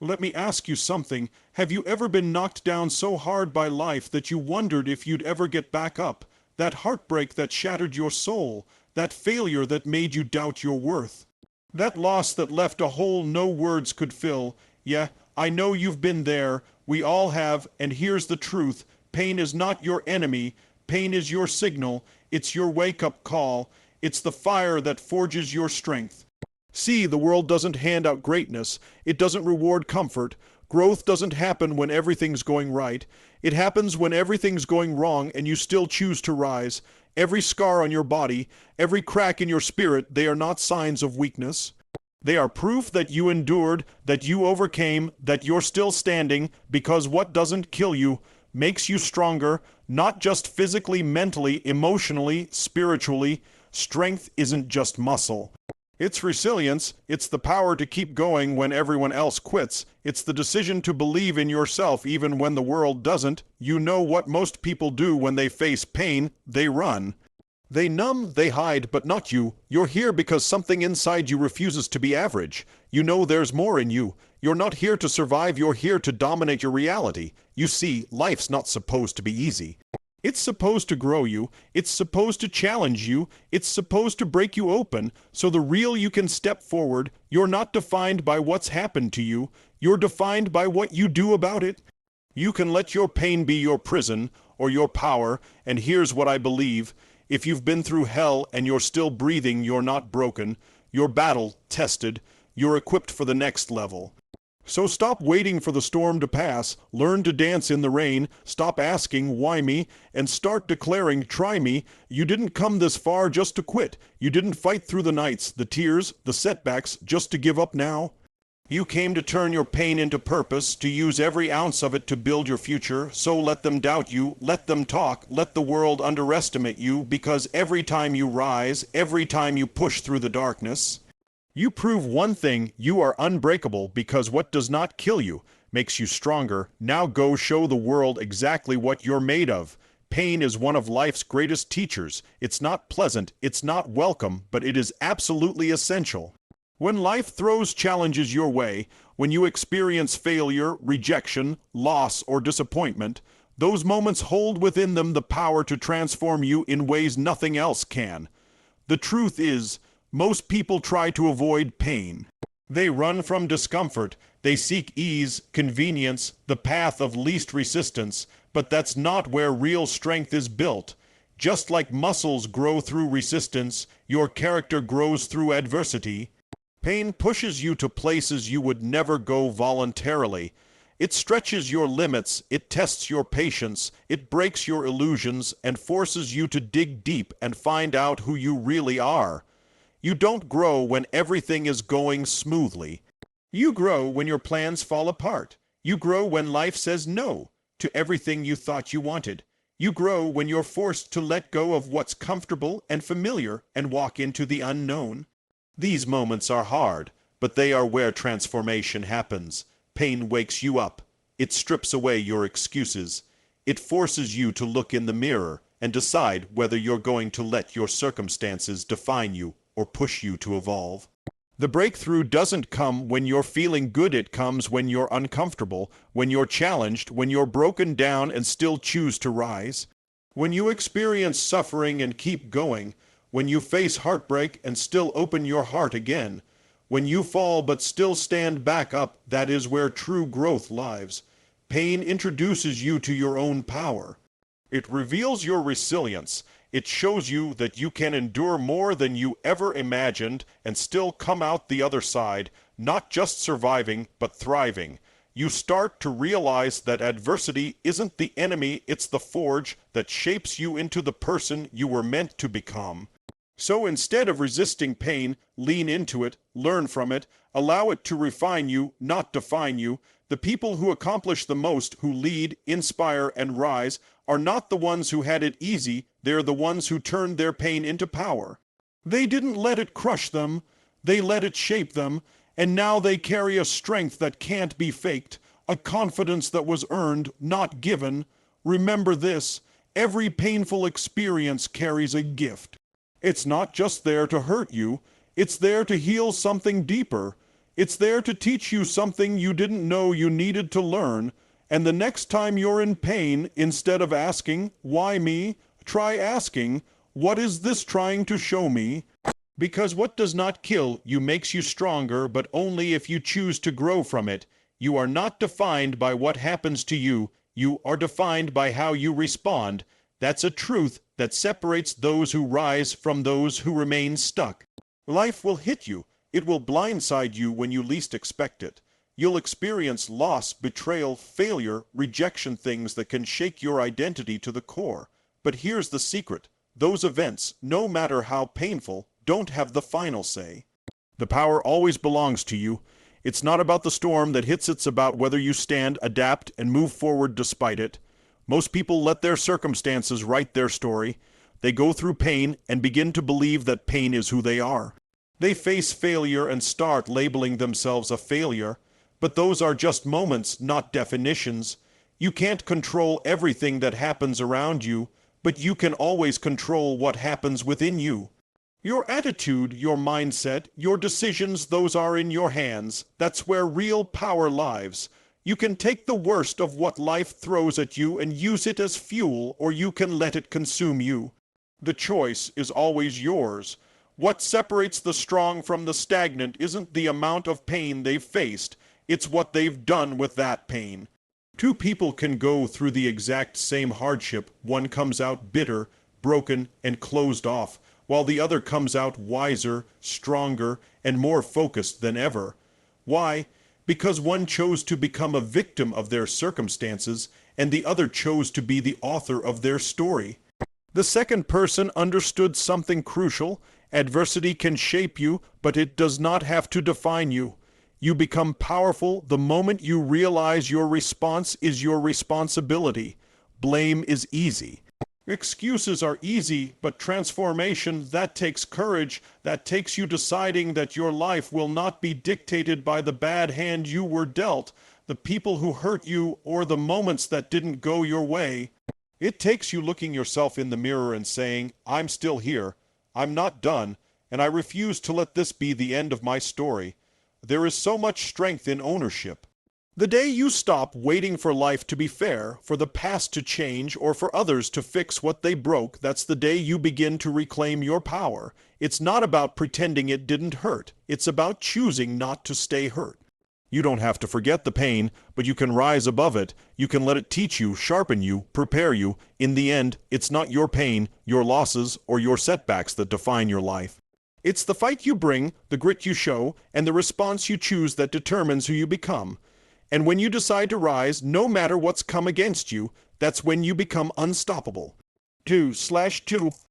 Let me ask you something. Have you ever been knocked down so hard by life that you wondered if you'd ever get back up? That heartbreak that shattered your soul? That failure that made you doubt your worth? That loss that left a hole no words could fill? Yeah, I know you've been there. We all have, and here's the truth. Pain is not your enemy. Pain is your signal. It's your wake-up call. It's the fire that forges your strength. See, the world doesn't hand out greatness. It doesn't reward comfort. Growth doesn't happen when everything's going right. It happens when everything's going wrong and you still choose to rise. Every scar on your body, every crack in your spirit, they are not signs of weakness. They are proof that you endured, that you overcame, that you're still standing, because what doesn't kill you makes you stronger, not just physically, mentally, emotionally, spiritually. Strength isn't just muscle. It's resilience. It's the power to keep going when everyone else quits. It's the decision to believe in yourself even when the world doesn't. You know what most people do when they face pain. They run. They numb, they hide, but not you. You're here because something inside you refuses to be average. You know there's more in you. You're not here to survive, you're here to dominate your reality. You see, life's not supposed to be easy. It's supposed to grow you. It's supposed to challenge you. It's supposed to break you open so the real you can step forward. You're not defined by what's happened to you. You're defined by what you do about it. You can let your pain be your prison or your power, and here's what I believe. If you've been through hell and you're still breathing, you're not broken. You're battle tested. You're equipped for the next level. So stop waiting for the storm to pass, learn to dance in the rain, stop asking, why me, and start declaring, try me. You didn't come this far just to quit. You didn't fight through the nights, the tears, the setbacks, just to give up now. You came to turn your pain into purpose, to use every ounce of it to build your future. So let them doubt you, let them talk, let the world underestimate you, because every time you rise, every time you push through the darkness, you prove one thing: you are unbreakable, because what does not kill you makes you stronger. Now go show the world exactly what you're made of. Pain is one of life's greatest teachers. It's not pleasant, it's not welcome, but it is absolutely essential. When life throws challenges your way, when you experience failure, rejection, loss, or disappointment, those moments hold within them the power to transform you in ways nothing else can. The truth is, most people try to avoid pain. They run from discomfort. They seek ease, convenience, the path of least resistance, but that's not where real strength is built. Just like muscles grow through resistance, your character grows through adversity. Pain pushes you to places you would never go voluntarily. It stretches your limits, it tests your patience, it breaks your illusions, and forces you to dig deep and find out who you really are. You don't grow when everything is going smoothly. You grow when your plans fall apart. You grow when life says no to everything you thought you wanted. You grow when you're forced to let go of what's comfortable and familiar and walk into the unknown. These moments are hard, but they are where transformation happens. Pain wakes you up. It strips away your excuses. It forces you to look in the mirror and decide whether you're going to let your circumstances define you or push you to evolve. The breakthrough doesn't come when you're feeling good. It comes when you're uncomfortable, when you're challenged, when you're broken down and still choose to rise. When you experience suffering and keep going, when you face heartbreak and still open your heart again, when you fall but still stand back up, that is where true growth lies. Pain introduces you to your own power. It reveals your resilience. It shows you that you can endure more than you ever imagined and still come out the other side, not just surviving, but thriving. You start to realize that adversity isn't the enemy, it's the forge that shapes you into the person you were meant to become. So instead of resisting pain, lean into it, learn from it, allow it to refine you, not define you. The people who accomplish the most, who lead, inspire, and rise, are not the ones who had it easy. They're the ones who turned their pain into power. They didn't let it crush them. They let it shape them. And now they carry a strength that can't be faked, a confidence that was earned, not given. Remember this: every painful experience carries a gift. It's not just there to hurt you. It's there to heal something deeper. It's there to teach you something you didn't know you needed to learn, and the next time you're in pain, instead of asking, "Why me?" try asking, "What is this trying to show me?" Because what does not kill you makes you stronger, but only if you choose to grow from it. You are not defined by what happens to you. You are defined by how you respond. That's a truth that separates those who rise from those who remain stuck. Life will hit you. It will blindside you when you least expect it. You'll experience loss, betrayal, failure, rejection, things that can shake your identity to the core. But here's the secret. Those events, no matter how painful, don't have the final say. The power always belongs to you. It's not about the storm that hits, it's about whether you stand, adapt, and move forward despite it. Most people let their circumstances write their story. They go through pain and begin to believe that pain is who they are. They face failure and start labeling themselves a failure. But those are just moments, not definitions. You can't control everything that happens around you, but you can always control what happens within you. Your attitude, your mindset, your decisions, those are in your hands. That's where real power lies. You can take the worst of what life throws at you and use it as fuel, or you can let it consume you. The choice is always yours. What separates the strong from the stagnant isn't the amount of pain they've faced, it's what they've done with that pain. Two people can go through the exact same hardship. One comes out bitter, broken, and closed off, while the other comes out wiser, stronger, and more focused than ever. Why? Because one chose to become a victim of their circumstances, and the other chose to be the author of their story. The second person understood something crucial. Adversity can shape you, but it does not have to define you. You become powerful the moment you realize your response is your responsibility. Blame is easy. Excuses are easy, but transformation, that takes courage. That takes you deciding that your life will not be dictated by the bad hand you were dealt, the people who hurt you, or the moments that didn't go your way. It takes you looking yourself in the mirror and saying, "I'm still here. I'm not done, and I refuse to let this be the end of my story." There is so much strength in ownership. The day you stop waiting for life to be fair, for the past to change, or for others to fix what they broke, that's the day you begin to reclaim your power. It's not about pretending it didn't hurt. It's about choosing not to stay hurt. You don't have to forget the pain, but you can rise above it. You can let it teach you, sharpen you, prepare you. In the end, it's not your pain, your losses, or your setbacks that define your life. It's the fight you bring, the grit you show, and the response you choose that determines who you become. And when you decide to rise, no matter what's come against you, that's when you become unstoppable. 2/2